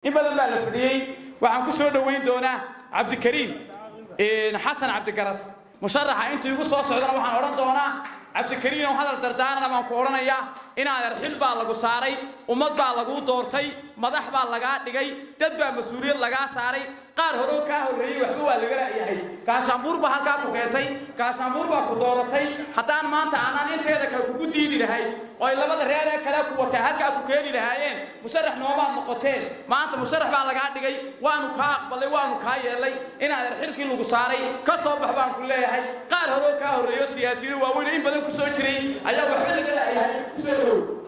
إن بدل ما الفريق وعن كسر دوين دونا عبد الكريم حسن عبد الكرس مشرح أنت يقول صوص عذرا وحن أوران دونا عبد الكريم وهذا الدردان أنا ما كورنا يا إن هذا الحل بالغو ساري ومد بالغو دورتي مدح بالغا دقي تدبع مسؤولية لغا ساري قار هروكا هري وحبوا لغا يحي كاشامبور بحالكا كوكيتي كاشامبور باكو دورتي حتى أنا ما أنت أنا أنت هذا كوكو ديني لهاي وإلا بدر هذا كلا كوكا هالكا كوكيني لهايين مسرح نوما نقطين ما أنت مسرح بالغا دقي وانو كاقبلي وانو كايلي إن هذا الحل كي لغو ساري كصوب بحبان كله يحي قار هروكا هري سياسيين وأوين إن بدن كسوجري أيها وحبا لغا يحي كسوجري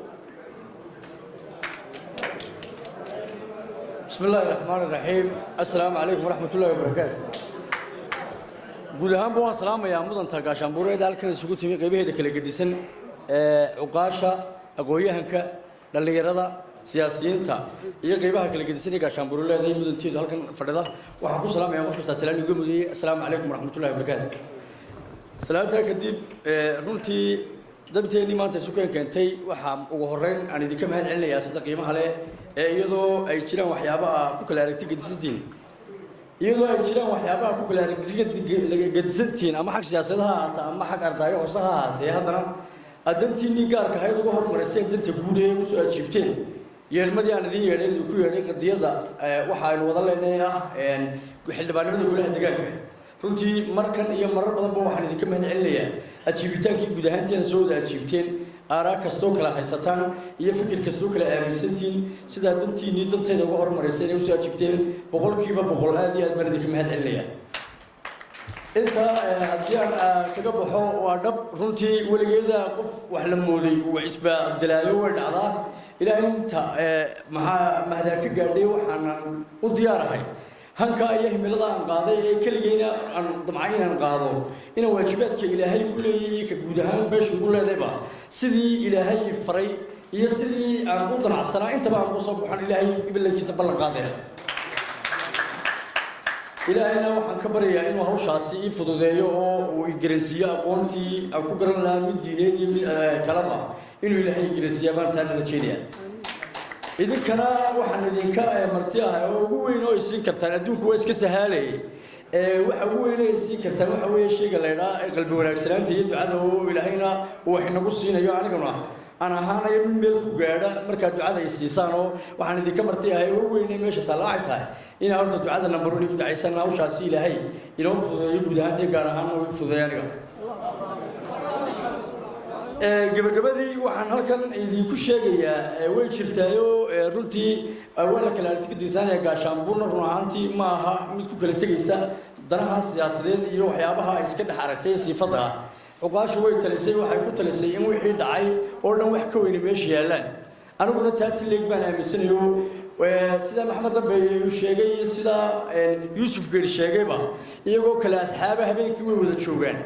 بسم الله الرحمن الرحيم السلام عليكم ورحمة الله وبركاته قولهم بوان سلام يا مدن تاقاشان بوريد هالكن سقوط من قبيه ذكر القديسين عقاشة أقوياء هنك للي يرضى سياسيين تا يقبها كل القديسين قاشان بوريد هذه مدن تيد هالكن فردا وحقول سلام يا مفلس السلام يقول مدي السلام عليكم ورحمة الله وبركاته سلام تاكدي رنتي دمتني ما تسكن كنتي وحام وهرين أنا ذيك مهل علي يا صدقي ما عليه iyadoo ay jiraan waxyaabo ku kala aragti gadisantiin ku kala aragti gadisantiin ama xaq siyaasadaha ama xaq ardaayo hoosaha haddana adantiini gaarka ahayd uga hormarisay danta guud ee u soo ajiibteen yeelmadii aan idin yeelay ku yeelay qadiyada waxa aynu wada leenahay xildhibaanada golaha deegaanka runtii markan iyo marar badan baa waxaan idinka mahad celinayaa ajiibitaankii guud ahaantiina soo wada ajiibteen آراء كستوك لا حيستان يفكر كستوك لا أمسنتين سيدا دنتيني دنتين ugu hormaraysan ee soo ajibteen boqolkiiba boqol aad iyo aad baan idinka mahad celinayaa inta hadiyaan kaga baxo waa dhab runtii waligeeda qof wax la mooday oo isba abdilaayo way dhacdaa ilaa inta mahada ka gaadhay waxaan u diyaarahay hanka iyo himilada aan qaaday ee kaligeena aan damcayna aan qaado in waajibaadka ilaahay ku leeyahay ka guud ahaan beeshu ku leedayba sidii ilaahay faray iyo sidii aan u danacsanaa intaba aan soo baxan ilaahay ibilkiisa ballan qaaday ilaahayna waxaan ka baryayaa inuu hawshaasi ii fududeeyo oo uu igaransiiyo aqoontii aan ku garan lahaa mid diineed iyo mid kalaba inuu ilaahay igaransiiyo baan taan rajaynayaa idinkana waxaan idinka marti ah oo ugu weyn oo isin kartaan adduunku waa iska sahaalay waxa ugu weyn oo isin kartaan waxa weeye shayga la yiraahdo qalbi wanaagsanaanta iyo ducada oo ilaahayna wax inagu siinayo aniguna aan ahaanayo mid meel ku gaadha marka ducada ay siisaan oo waxaan idinka marti ah oo ugu weyn meesha talaacay tahay in horta ducada number 1 ugu dacaysan hawshaasi ilaahay inoo fududeeyo guud ahaan gaar ahaan oo fududeeyo aniga gabagabadii waxaan halkan idinku sheegayaa way jirtaayo runtii wala kala aragtidiisanaya gaashaanbuurna run ahaantii ma aha mid ku kala tagaysa danaha siyaasadeed iyo waxyaabaha iska dhex aragtay sifada uqaashu way talisay waxay ku talisay in wixii dhacay oo dhan wax ka weyn meesha yaalaan aniguna taati leeg baan aaminsanayo sida maxamed dambe uu sheegay sida yuusuf geer sheegayba iyagoo kala asxaaba habeenkii way wada joogaan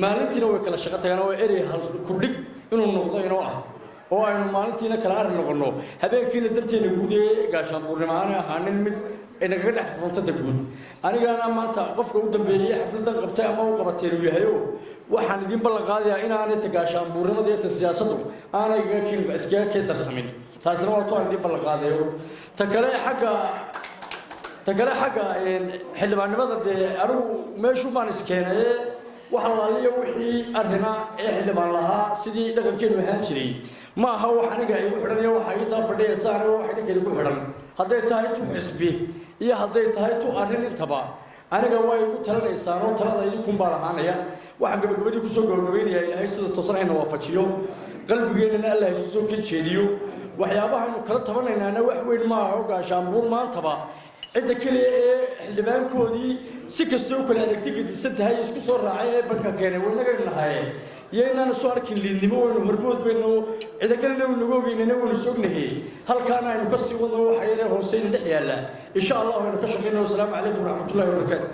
maalintiina way kala shaqo tagaan oo erey hal ku dhig inuu noqdo inoo ah oo aynu maalintiina kala arin noqono habeenkiina danteena guud ee gaashaanbuurnimada ahaanin mid inaga dhex furuntada guud anigana maanta qofka u dambeeyay xafladan qabtay ama uu qabatay uu yahay waxaan idin ballan qaadayaa in aanay gaashaanbuurnimada iyo siyaasaddu aanay iskaga ka darsamin taasina waa toon idin ballan qaadayo ta kale xagga xildhibaannimada anigu meeshu baan iskeenay waxa la liyo wixii arina ee xildhibaan lahaa sidii dhaqankeenu ahaan jiray ma aha wax aniga ay ugu xidhanayo waxa ay taa fadhiyaysan oo wax idinkeeda ku xidhan haday tahay tu xisbi iyo haday tahay tu arin intaba aniga way ugu talanaysaan oo talada idinku baa lahaanaya waxaan gabagabadii ku soo gabagabaynayaa ilaahay sida toosanayna waafajiyo qalbigeena Allah isu soo jeediyo waxyaabaha aynu kala tabanaynaana wax weyn ma aha oo gaashaanbuur maantaba عند كل حلبان كودي سكستو كل أركتيك ديستها يسكسر راعي بنك كانه ونقول النهاية يينا نسوار كلين نمو ونهرمود بينه إذا كنا نقول إننا ونسوقنه هل كان ينقصي وضوح حيره حسين دحيا لا إن شاء الله ونكشف والسلام عليكم ورحمة الله وبركاته.